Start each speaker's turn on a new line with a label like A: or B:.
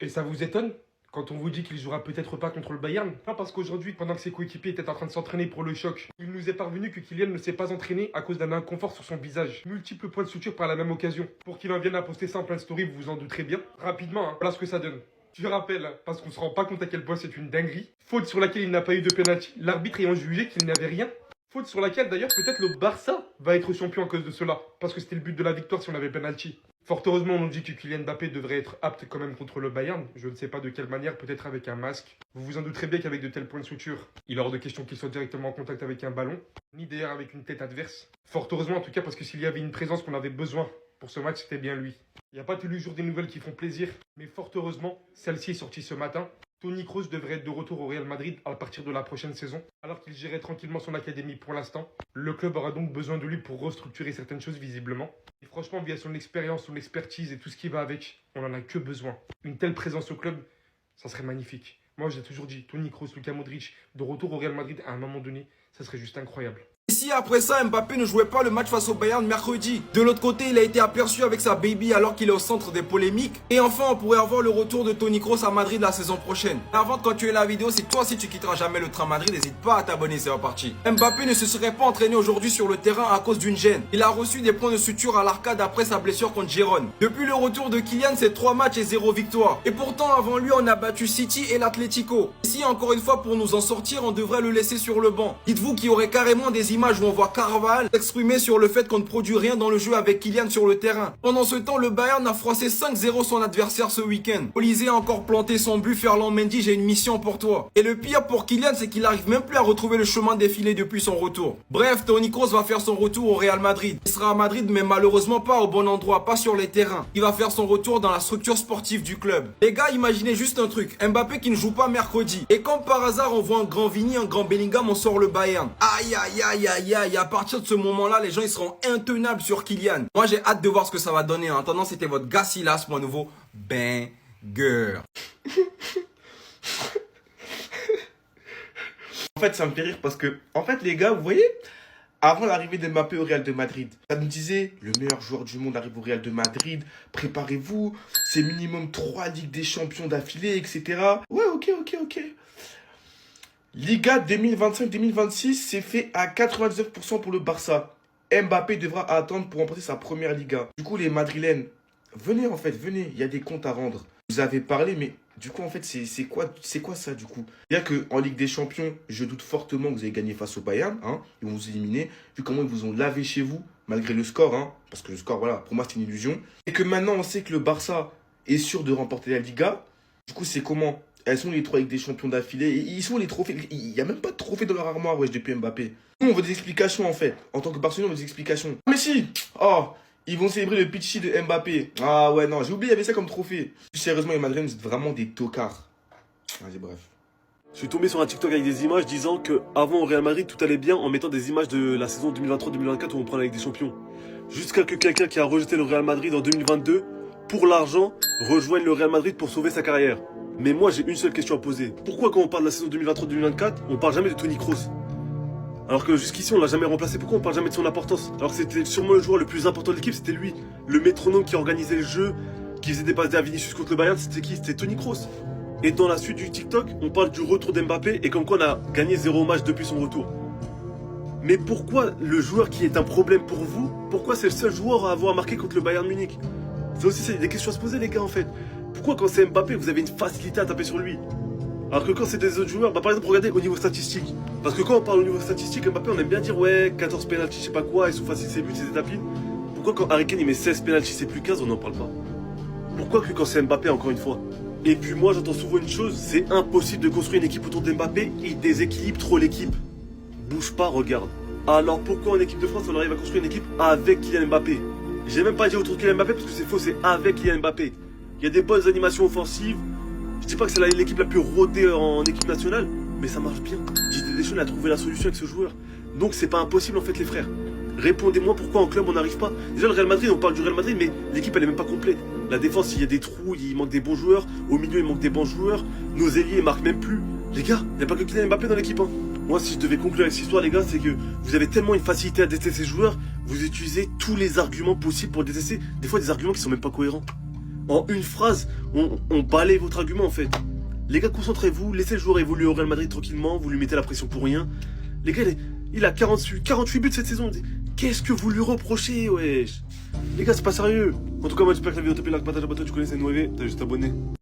A: Et ça vous étonne quand on vous dit qu'il jouera peut-être pas contre le Bayern? Pas parce qu'aujourd'hui, pendant que ses coéquipiers étaient en train de s'entraîner pour le choc, il nous est parvenu que Kylian ne s'est pas entraîné à cause d'un inconfort sur son visage. Multiples points de suture par la même occasion. Pour qu'il en vienne à poster ça en pleine story, vous vous en douterez bien. Rapidement, voilà ce que ça donne. Je rappelle, parce qu'on se rend pas compte à quel point c'est une dinguerie. Faute sur laquelle il n'a pas eu de penalty, l'arbitre ayant jugé qu'il n'avait rien. Faute sur laquelle d'ailleurs peut-être le Barça va être champion à cause de cela. Parce que c'était le but de la victoire si on avait penalty. Fort heureusement, on nous dit que Kylian Mbappé devrait être apte quand même contre le Bayern. Je ne sais pas de quelle manière, peut-être avec un masque. Vous vous en douterez bien qu'avec de tels points de suture, il est hors de question qu'il soit directement en contact avec un ballon, ni d'ailleurs avec une tête adverse. Fort heureusement en tout cas parce que s'il y avait une présence qu'on avait besoin pour ce match, c'était bien lui. Il n'y a pas tous les jours des nouvelles qui font plaisir, mais fort heureusement, celle-ci est sortie ce matin. Toni Kroos devrait être de retour au Real Madrid à partir de la prochaine saison, alors qu'il gérait tranquillement son académie pour l'instant. Le club aura donc besoin de lui pour restructurer certaines choses visiblement. Et franchement, via son expérience, son expertise et tout ce qui va avec, on n'en a que besoin. Une telle présence au club, ça serait magnifique. Moi, j'ai toujours dit, Toni Kroos, Luka Modric, de retour au Real Madrid à un moment donné, ça serait juste incroyable.
B: Et si après ça, Mbappé ne jouait pas le match face au Bayern mercredi? De l'autre côté, il a été aperçu avec sa baby alors qu'il est au centre des polémiques. Et enfin, on pourrait avoir le retour de Toni Kroos à Madrid la saison prochaine. Avant, quand tu es la vidéo, c'est toi si tu quitteras jamais le train Madrid, n'hésite pas à t'abonner, c'est reparti. Mbappé ne se serait pas entraîné aujourd'hui sur le terrain à cause d'une gêne. Il a reçu des points de suture à l'arcade après sa blessure contre Gérone. Depuis le retour de Kylian, c'est 3 matchs et 0 victoire. Et pourtant, avant lui, on a battu City et l'Atlético. Ici, encore une fois, pour nous en sortir, on devrait le laisser sur le banc. Dites-vous qu'il y aurait carrément des images où on voit Carvalho s'exprimer sur le fait qu'on ne produit rien dans le jeu avec Kylian sur le terrain. Pendant ce temps, le Bayern a froissé 5-0 son adversaire ce week-end. Olysée a encore planté son but. Ferland Mendy, j'ai une mission pour toi. Et le pire pour Kylian, c'est qu'il arrive même plus à retrouver le chemin défilé depuis son retour. Bref, Toni Kroos va faire son retour au Real Madrid. Il sera à Madrid, mais malheureusement pas au bon endroit, pas sur les terrains. Il va faire son retour dans la structure sportive du club. Les gars, imaginez juste un truc. Mbappé qui ne joue pas mercredi. Et comme par hasard, on voit un grand Vini, un grand Bellingham, on sort le Bayern. Aïe, aïe, aïe, aïe, aïe. À partir de ce moment-là, les gens ils seront intenables sur Kylian. Moi, j'ai hâte de voir ce que ça va donner. En attendant, c'était votre gars Silas pour un nouveau banger.
C: En fait, ça me fait rire parce que, en fait, les gars, vous voyez, avant l'arrivée de Mbappé au Real de Madrid, ça nous disait, le meilleur joueur du monde arrive au Real de Madrid, préparez-vous, c'est minimum 3 Ligues des Champions d'affilée, etc. Ouais, ok. Liga 2025-2026, c'est fait à 99% pour le Barça. Mbappé devra attendre pour remporter sa première Liga. Du coup, les Madrilènes, venez en fait, venez, il y a des comptes à rendre. Vous avez parlé, mais du coup, en fait, c'est quoi ça, du coup? C'est-à-dire qu'en Ligue des Champions, je doute fortement que vous avez gagné face au Bayern, hein. Ils vont vous éliminer, vu comment ils vous ont lavé chez vous, malgré le score, hein. Parce que le score, voilà, pour moi, c'est une illusion. Et que maintenant, on sait que le Barça est sûr de remporter la Liga. Du coup, c'est comment? Elles sont les 3 Ligues des Champions d'affilée. Et ils sont les trophées. Il n'y a même pas de trophée dans leur armoire, wesh, depuis Mbappé. Nous, on veut des explications, en fait. En tant que Barcelone, on veut des explications. Mais si! Oh! Ils vont célébrer le pitchy de Mbappé. Ah ouais, non, j'ai oublié, il y avait ça comme trophée. Plus sérieusement, les Madrilènes, vous êtes vraiment des tocards. Vas-y, bref.
D: Je suis tombé sur un TikTok avec des images disant que avant au Real Madrid tout allait bien en mettant des images de la saison 2023-2024 où on prend la Ligue des Champions. Jusqu'à que quelqu'un qui a rejeté le Real Madrid en 2022 pour l'argent rejoigne le Real Madrid pour sauver sa carrière. Mais moi j'ai une seule question à poser. Pourquoi quand on parle de la saison 2023-2024 on parle jamais de Toni Kroos? Alors que jusqu'ici on l'a jamais remplacé, pourquoi on parle jamais de son importance? Alors que c'était sûrement le joueur le plus important de l'équipe, c'était lui. Le métronome qui organisait le jeu, qui faisait des passes à Vinicius contre le Bayern, c'était qui? C'était Toni Kroos. Et dans la suite du TikTok, on parle du retour d'Mbappé et comme quoi on a gagné 0 match depuis son retour. Mais pourquoi le joueur qui est un problème pour vous, pourquoi c'est le seul joueur à avoir marqué contre le Bayern Munich? C'est aussi des questions à se poser les gars en fait. Pourquoi quand c'est Mbappé vous avez une facilité à taper sur lui? Alors que quand c'est des autres joueurs, bah par exemple regardez au niveau statistique. Parce que quand on parle au niveau statistique, Mbappé on aime bien dire ouais 14 pénaltys je sais pas quoi, ils sont faciles ses buts, ses étapines. Pourquoi quand Harry Kane il met 16 pénaltys c'est plus 15 on n'en parle pas? Pourquoi que quand c'est Mbappé encore une fois? Et puis moi j'entends souvent une chose, c'est impossible de construire une équipe autour d'Mbappé, il déséquilibre trop l'équipe. Bouge pas, regarde. Alors pourquoi en équipe de France on arrive à construire une équipe avec Kylian Mbappé? J'ai même pas dit autour de Kylian Mbappé parce que c'est faux, c'est avec Kylian Mbappé. Il y a des bonnes animations offensives. Je dis pas que c'est l'équipe la plus rodée en équipe nationale, mais ça marche bien. Didier Deschamps a trouvé la solution avec ce joueur. Donc c'est pas impossible en fait les frères. Répondez-moi pourquoi en club on n'arrive pas. Déjà le Real Madrid, on parle du Real Madrid, mais l'équipe elle est même pas complète. La défense, il y a des trous, il manque des bons joueurs. Au milieu, il manque des bons joueurs. Nos ailiers, ils marquent même plus. Les gars, il n'y a pas que Kylian Mbappé dans l'équipe. Hein. Moi, si je devais conclure avec cette histoire, les gars, c'est que vous avez tellement une facilité à détester ces joueurs, vous utilisez tous les arguments possibles pour détester. Des fois, des arguments qui sont même pas cohérents. En une phrase, on balaye votre argument en fait. Les gars, concentrez-vous, laissez le joueur évoluer au Real Madrid tranquillement, vous lui mettez la pression pour rien. Les gars, il a 48 buts cette saison. Qu'est-ce que vous lui reprochez, wesh? Les gars, c'est pas sérieux. En tout cas, moi j'espère que la vidéo t'a plu, like, partage, abonne-toi, tu connais, c'est Noé, t'as juste abonné.